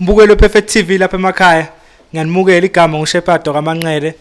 Mbukelo Perfect TV lapha emakhaya. Ngiyanimukela igama nguShepherd kaManxele.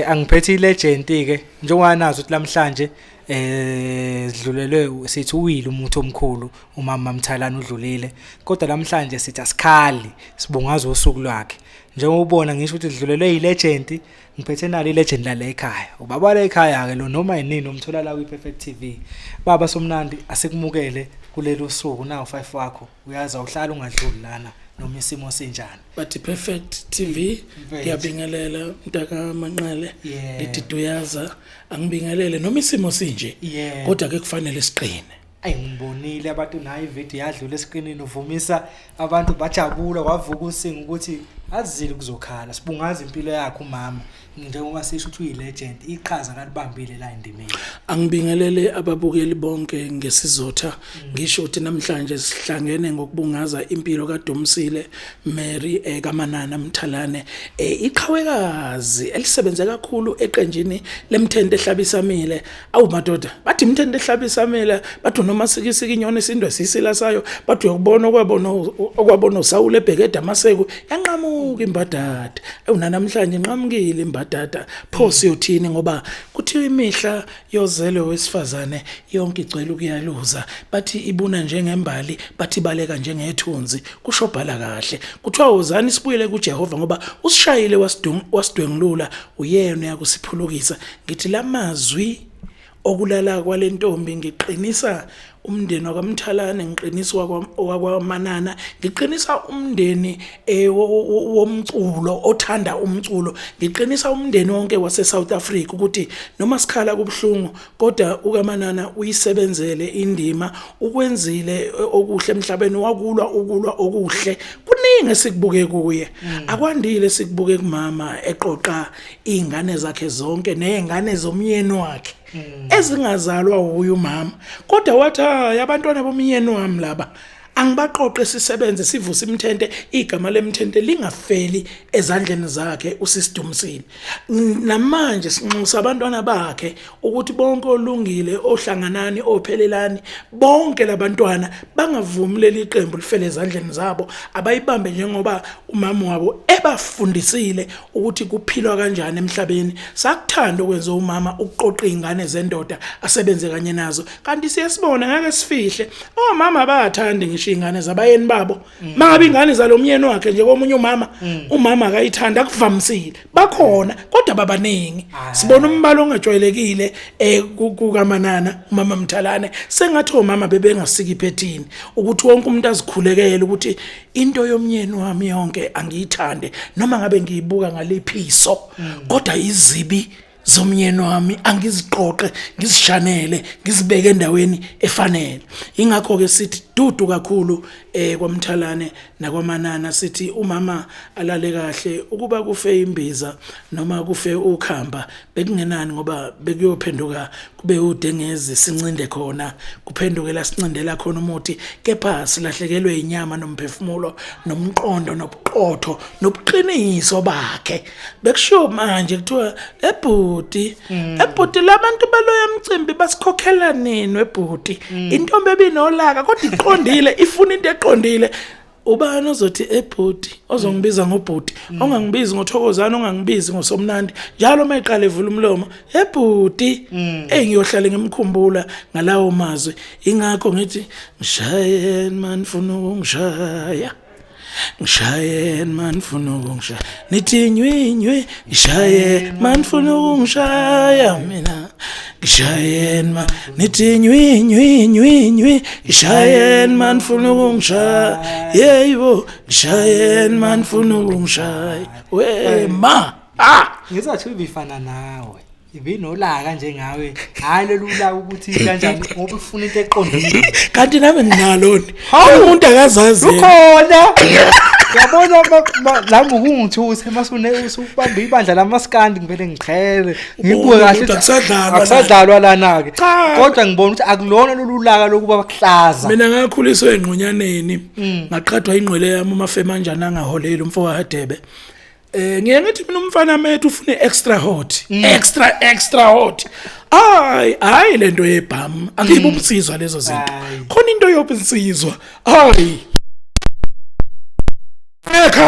Angiphethe ilegend ke njengoba nazo ukuthi namhlanje sidlulelwe sithi uwile umuntu omkhulu umama Mthalane udlulile. Kodwa namhlanje sithi asikhali sibungaza usuku lwakhe. Njengoba ubona ngisho ukuthi sidlulelwe ilegend, ngiphethe nalo ilegend la ekhaya. Ubaba la ekhaya ke lo noma yini umthola la kwiPerfect TV. Baba somnandi asikumukele kulelo suku nawo 5 wakho. Uyaza uhlala ungadluli lana. Noma isimo sinjani but Perfect TV ngiyabingelela mntaka Manxele ngithi duyaza angibingelele noma isimo sinje kodwa ke kufanele siqine. Ngibonile abantu nayo ivideo yadlula escreenini uvumisa abantu bajabula wavuka usinga ukuthi azile kuzokhala sibungaza impilo yakhe umama njengoba sisho ukuthi uyilegend iqhaza kalibambile la endimeni. Angibingelele ababukeli bonke ngesizotha ngisho ukuthi namhlanje sihlangene ngokubungaza impilo kaDumsile Mary kaManana Mthalane iqhawekazi elisebenze kakhulu eqenjini lemthende ehlabisamile. Awu madoda bathi imthende ehlabisamile bathi noma sikisiki inyoni isindwe sisila sayo bathi uyakubona okwabona uSawule ebhekeda amaseko yanqamuka imbadada. Namhlanje inqamukile imbadada pho siyothini ngoba kuthiwa imihla yozele wesifazane yonke igcwele ukuyaluza bathi ibuna njengembali bathi baleka njengethunzi kushobhala kahle kuthiwa uzani sibuyele kuJehova ngoba usishayile wasidwengulula uyena uyakusiphulukisa. Ngithi lamazwi okulala kwalentombi ngiqinisa umndeni wakaMthalane ngiqinisa wakwaManana ngiqinisa umndeni womculo othanda umculo ngiqinisa umndeni wonke wase South Africa ukuthi noma sikhala kubhlungu kodwa ukaManana uyisebenzele indima ukwenzile okuhle emhlabeni wakulwa okuhle kuningi sikubuke kuye akwandile sikubuke kumama eqoqa izingane zakhe zonke nezingane zomyeni wakhe ezingazalwa uyu mama kodwa wathi abantwana bomyeni wami laba angibaqoqe sisebenze sivuse imthente igama lemthente lingafeli ezandleni zakhe uSisidumsile. Namanje sinxusa abantwana bakhe ukuthi bonke olungile ohlanganani ophelelani bonke labantwana bangavumi leli qembu lifele ezandleni zabo abayibambe njengoba umama wabo ebafundisile ukuthi kuphilwa kanjani emhlabeni. Sakuthanda ukwenza umama ukuqoqa izingane zendoda asebenze kanye nazo kanti siyasibona ngeke sifihle omama bayathanda ngisho ingane zabayeni babo mangabe ingane zalomyeni wakhe nje komunye umama akayithanda akuvamisile bakhona kodwa babaningi sibona umbalo ongajwayelekile kukaManana umama Mthalane sengathi omama bebengasiki iphethini ukuthi wonke umuntu azikhulekele ukuthi into yomyeni wami yonke angiyithande noma ngabe ngiyibuka ngalephiso kodwa izibi zomyeni wami angiziqoqe ngizishanele ngizibeke endaweni efanele. Ingakho ke sithi dudu kakhulu kwaMthalane nakwaManana sithi umama alale kahle ukuba kufe imbiza noma kufe ukhamba bekungenani ngoba bekuyophenduka kube udengezi sincinde khona kuphenduke la sincindela khona umuthi kepha silahlekelwe inyama nomphefumulo nomqondo nobuqotho nobuqiniso bakhe. Bekusho manje kuthiwa ebhuti labantu baloya mcimbi basikhokhela nini webhuti intombi ebinolaka kodwa iqondile ifuna into eqondile. Ubani ozothi ebhuti ozongibiza ngobhuti ongangibizi ngothokozana ongangibizi ngosomnandi njalo mayiqala evula umlomo ebhuti engiyohlala ngimkhumbula ngalawo mazwi. Ingakho ngithi ngishayeni man funa ukungishaya ngishayeni man funa ukungishaya nithi nywinywi ngishayeni man funa ukungishaya mina ngishayeni man nithi nywinywi ngishayeni man funa ukungishaya yebo ngishayeni man funa ukungishaya we ma ngizathi ubifana nawe ibinolaka njengawe hayi lelula ukuthi kanjani ngoba ufuna into eqondile kanti nami nginaloni umuntu akazazi ukhona yabona la ngungithuse masune usubamba ibandla lamaskandi ngivele ngiqhele ngibuke kahle akusadlalwa lana ke kodwa ngibona ukuthi akulona lolulaka lokuba bakuhlaza. Mina ngakhuliswa engqonyaneni ngaqhathwa ingqwele yami umafema kanjani angaholela umfowabo kaDebe. Ngiye ngithi mina umfana methu ufune extra hot extra hot hayi lento yebhamu akuyibumsizwa lezo zinto khona into yobunsizwa hayi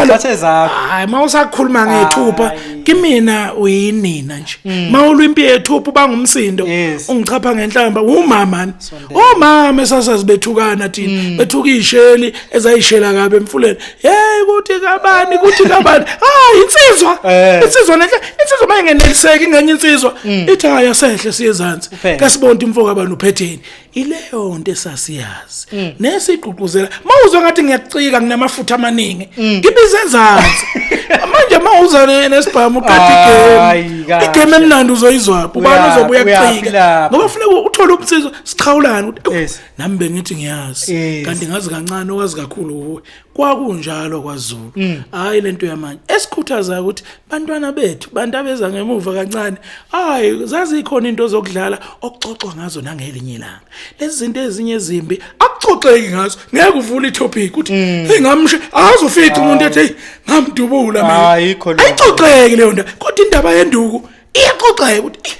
njalo Thathe zakho. hayi mawusakhuluma ngethupha kimina uyinina nje mawulwa impi yethupha bangumsindo Yes. ungichapha ngenhlamba umama omama esasazibethukana thina bethuka isheli ezayishela kabe emfuleni hey kuthi kabani insizwa nenhle insizwa mayengeneliseki ingenye insizwa ithi haya sehle siyezansi kasibonta imfoka abantu uphetheni ileyo nto esasiyazi nesiqhuquzela mawuzwa ngathi ngiyacika nginamafutha amaningi ngibize ezansi manje mawuza nesibhamu uqeda igame emnandi uzoyizwa ubani uzobuya kucika ngoba ufuna uthola umsizo siqhawulana nami bengithi ngiyazi kanti ngazi kancane okwazi kakhulu kwakunjalo kwaZulu hayi lento yamanje esikhuthaza ukuthi bantwana bethu bantu abeza ngemuva kancane hayi zazi ikhona into zokudlala okuxoxwa ngazo nangelinye ilanga lezi zinto ezinye ezimbi akuxoxeki ngazo ngeke uvule itopic uthi ngamsho azufica umuntu ethi ngamdubula mina hayi khona ayixoxeki leyo nto kodwa indaba yenduku iyaxoxeka ukuthi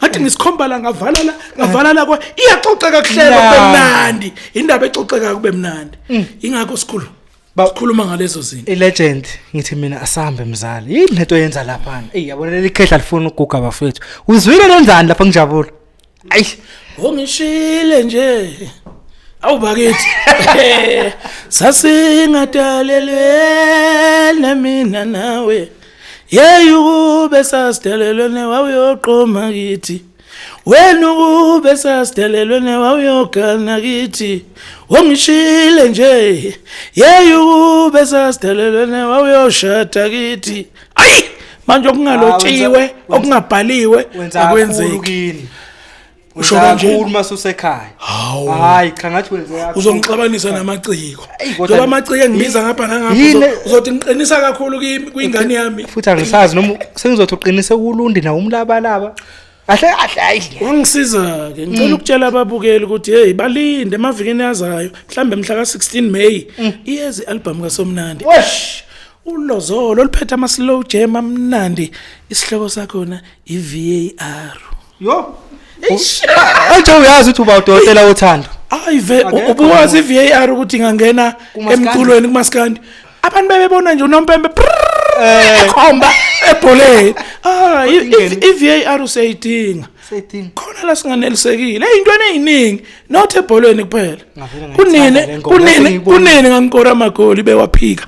ngathi ngisikhomba la ngavala la kwa iyaxoxeka kuhlelo kubemnandi indaba exoxeka kube mnandi ingakho sikhuluma ngalezo zinto ilegend ngithi mina asambe mzali yini lento yenza lapha yabona leli khehla lifuna ukuguga bafethu uzwile lenzani lapha ngijabula ngishile nje awubakithi sasingadalelwe mina nawe yeyube sasidelelwe newawuyoqoma kithi wena ube sasidelelwe newawuyogana kithi ngishile nje yeyube sasidelelwe newawuyoshada kithi ayi manje okungalotshiwe okungabhaliwe akwenzeki usho kanje masusekhaya hayi cha ngathi wenze uzongixabanisa namaciko njengoba amaciko engibiza ngapha nangapha uzothi ngiqinisa kakhulu kwingane yami futhi angisazi noma sengizothi uqinise kuLundi na umlabalaba kahle hayi wangisiza ke ngicela ukutshela ababukeli ukuthi hey balinde emavikini yazayo mhlambe mhla ka16 May iyezi album kaSomnandi ulozolo liphethe ama slow jam amnandi isihloko sakhona iVAR yo Athi uyazi ukuthi uba udokotela wothando. Ayive ubuwazi iVAR ukuthi ingangena emculweni kumaskandi. Abantu bebona nje unompembe khomba ebholeni. iVAR usayidinga. Khona la singanelisekile. Eyintweni eziningi not ebholeni kuphela. Kunini ngangikora amagoli bewaphika.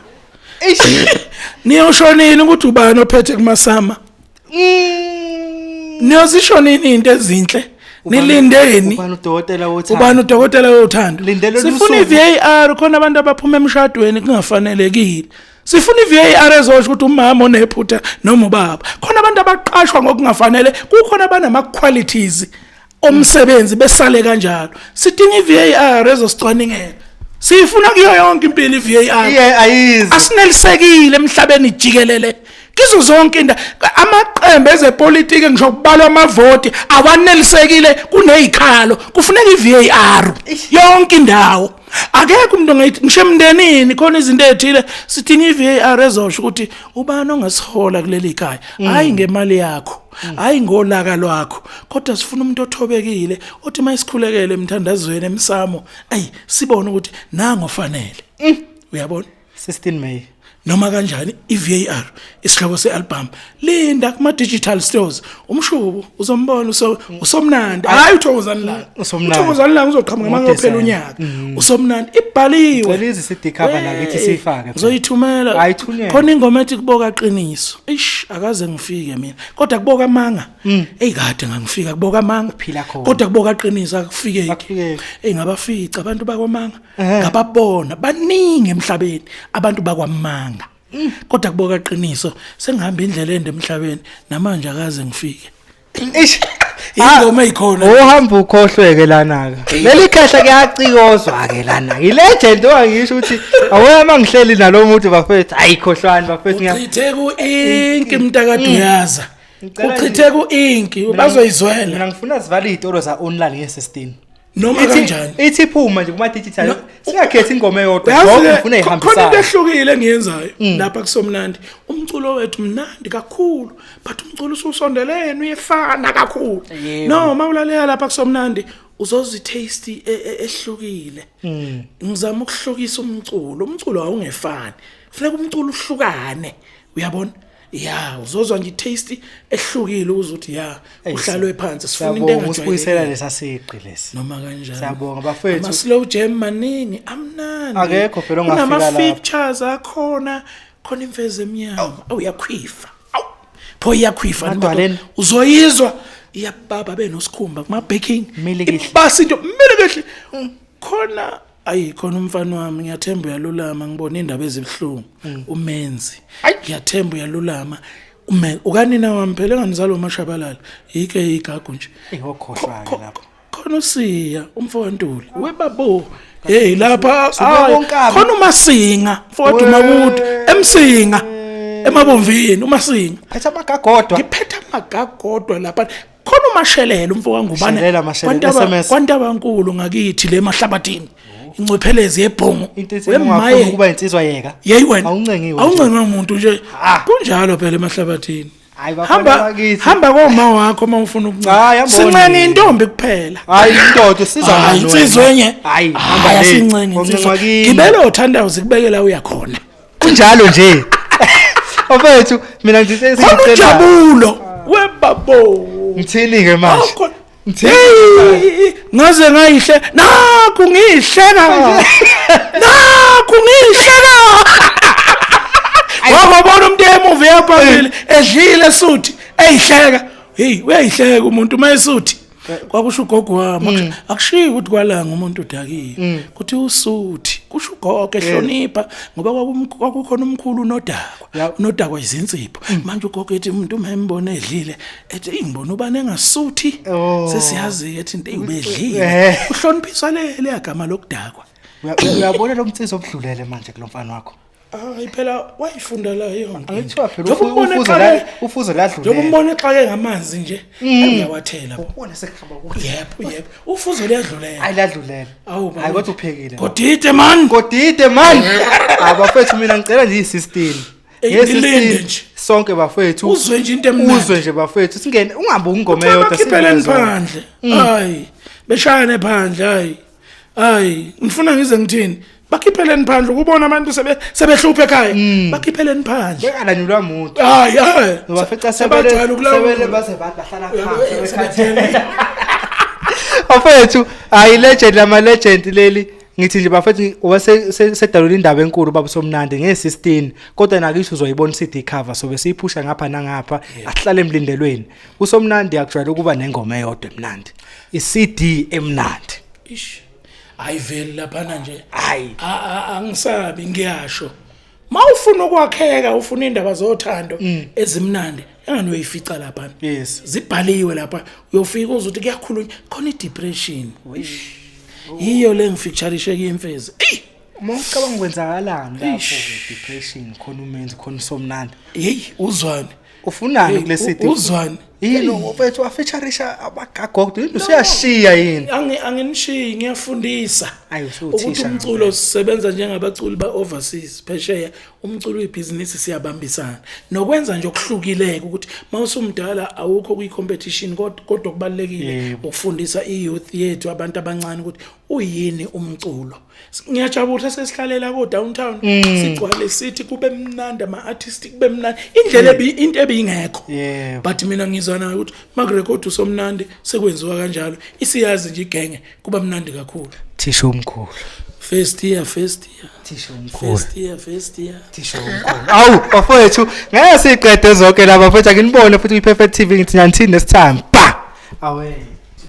Niyoshonini ukuthi ubani ophethe kumasama. Niyozisho nini into ezinhle nilindeni ubani udokotela wothando sifuna iVAR khona abantu abaphuma emshadweni kungafanelekile sifuna iVAR ezosho ukuthi umama onephutha noma ubaba khona abantu abaqashwa ngokungafanele kukhona abanama qualities omsebenzi besale kanjalo sidinga iVAR ezosicwaningela sifuna kuyo yonke impilo iVAR asinelisekile emhlabeni jikelele kizo zonke amaqembu ezepolitiki ngisho kubalwa amavoti awanelisekile kunezikhalo kufuneka iVAR yonke indawo akekho umuntu ongayithi ngishemndenini khona izinto ezithile sidinga iVAR ezosho ukuthi ubani ongasihola kuleli khaya hayi ngemali yakho hayi ngolaka lwakho kodwa sifuna umuntu othobekile othi mayisikhulekele emthandazweni emsamo sibone ukuthi nango ofanele uyabona 16 May noma kanjani iVAR isihloko sealbum linda kuma digital stores umshubu uzombona uSomnandi hayi uthokozani la uthokozani la uzoqhamuka manje uphela unyaka uSomnandi ibhaliwe lezi CD cover nakithi sifake ngizoyithumela khona ingoma ethi kuboka qiniso akaze ngifike mina kodwa kuboka amanga kade ngangifika kuboka amanga phila khona kodwa kuboka qiniso akufikeki ngabafica abantu bakwamanga ngababona baningi emhlabeni abantu bakwamanga kodwa kuboka qiniso sengihamba indlela ende emhlabeni namanje akaze ngifike ingoma ikhona uhamba ukhohlweke lana leli khehla kuyacikozwa ke lana ilegend wangisho ukuthi awona mangihleli nalo muntu bafethu ayikhohlwani bafethu ngiyachithe ku inki mntakade uyaza uchithe ku inki bazoyizwela mina ngifuna sivale izitolo za online nge16 noma kanjani ithi iphuma nje kuma digital singakhethi ingoma eyodwa Uyazi ngoba ke, ngifuna khona into ehambisana ehlukile engiyenzayo lapha kusomnandi umculo wethu mnandi kakhulu but umculo ususondelene uyefana kakhulu Yebo. no mawulalela lapha kusomnandi uzozi taste ehlukile ngizama ukuhlukisa umculo awungefani kufanele umculo uhlukane uyabona ya uzozwa nje taste ehlukile uzuthi ya uhlalwe phansi sifuna into siyabonga usibuyisela engajwayelekile lesasiqi lesi noma kanjani siyabonga bafethu ama slow jam maningi amnandi Akekho phela ongafika Kunama lapho. features akhona khona imfeze emnyama awuyakhwifa pho iyakhwifa Madwaleni. uzoyizwa iyababa benosikhumba kuma baking Mile kihle. ibasi into mile kahle khona khona umfana wami ngiyathemba uyalulama ngibona indaba ezibhlungu umenzi ngiyathemba uyalulama ukanina wami phela enganizalo uMashabalala yike igagu nje ingokhohlwa ke lapho khona usiya umfowantuli webabo hey lapha Wonkaba. khona uMasinga mfowethu Mabudu emsinga emabomvini uMasinga phetha amagagodwa ngiphetha amagagodwa lapha khona uMashelela umfowangubane Shelela, Mashelela, SMS. kwantabankulu ngakithi le mahlabathini incwephelezi yebhongo into esingafuna ukuba insizwa yeka yeyi wena awuncengiwe awuncengiwe umuntu nje Ah. kunjalo phela emahlabathini hayi bafana bakithi hamba koma wakho uma ufuna Hayi, ukuncela yambona. sincane intombi kuphela hayi indoda siza hayi insizwe enye hayi hamba le asincenge Oncenga kini. gibele othandaza kubekela uyakhona kunjalo nje bafethu mina ngithe khona sicela ujabulo webabo ngithini ke manje Hey, ngaze ngayihle nakho ngiyihleka nakho ngiyihleka wabona umuntu emuva yaphambili edlile suthi eyihleka hey uyayihleka umuntu mayesuthi kwakusho ugogo wami akushiyi ukuthi kwalanga umuntu udakiwe kuthi usuthi kusho ugogo ehlonipha ngoba kwakukhona umkhulu unodakwa izinsipho manje ugogo ethi umuntu uma embona edlile ethi ingibona ubane engasuthi sesiyazi ethi into eyibedlile uhloniphiswa le yagama lokudakwa uyabona lo mtsizo obudlulele manje kulomfana wakho hayi phela wayifunda la yonke angithiwa phela ufuzo ladlulele njengoba umbona exake ngamanzi nje uyawathela ubona sekuhamba kuhle yebo ufuzo liyadlulela hayi ladlulele Awu, hayi kodwa uphekile kodide man kodide man abafethu mina ngicela nje i16 Ngilinde nje. nge16 sonke bafethu uzwe nje into emnandi uzwe nje bafethu singene ungabe ungoma eyodwa bakhiphele phandle hayi beshayane phandle hayi ngifuna ngize ngithini bakhiphele phandle ukubona abantu sebehluphe ekhaya bakhiphele phandle bekalanyulwa umuntu hayi ngoba feca sebele base bahlala phansi bafethu hayi legend lama legend leli ngithi nje bafethu wasedalula indaba enkulu baba somnandi nge16 kodwa nakisho uzoyibona CD cover so besiyiphusha ngapha nangapha ahlale emlindelweni usomnandi akujwayele ukuba nengoma eyodwa emnandi iCD emnandi ish ayiveli lapha nje hayi angisabi ngiyasho mawufuna ukwakheka ufuna indaba zothando ezimnandi engani uyifica lapha yes zibhaliwe lapha uyofika uzuthi kuyakhulunywa khona idepression yiyo le ngifeatureishe kuyimfezi uma ucabanga ukwenzakalani lapho depression khona umenzi khona somnandi hey uzwane ufunani kule CD uzwane yini mfethu afeatureisha abagagogo into siyashiya yini anginishiyi ngiyafundisa ayi ukuthi usuthisha umculo sisebenza njengabaculi ba-overseas phesheya umculo webhizinisi siyabambisana nokwenza nje okuhlukileke ukuthi mawusumdala awukho kwi-competition kodwa kubalulekile ukufundisa i-youth yethu abantu abancane ukuthi uyini umculo ngiyajabula sesihlalela ko-downtown sigcwale sithi kube mnandi ama-artist kube mnandi indlela into ebingekho but mina ngizana ukuthi makurekhodi usomnandi sekwenziwa kanjalo isiyazi nje igenge kuba mnandi kakhulu thisha omkhulu first year thisha omkhulu first year thisha omkhulu awu bafethu ngeke siqede zonke laba bafethu akinibone futhi kwi-Perfect TV ngithi nyanthini next time ba awe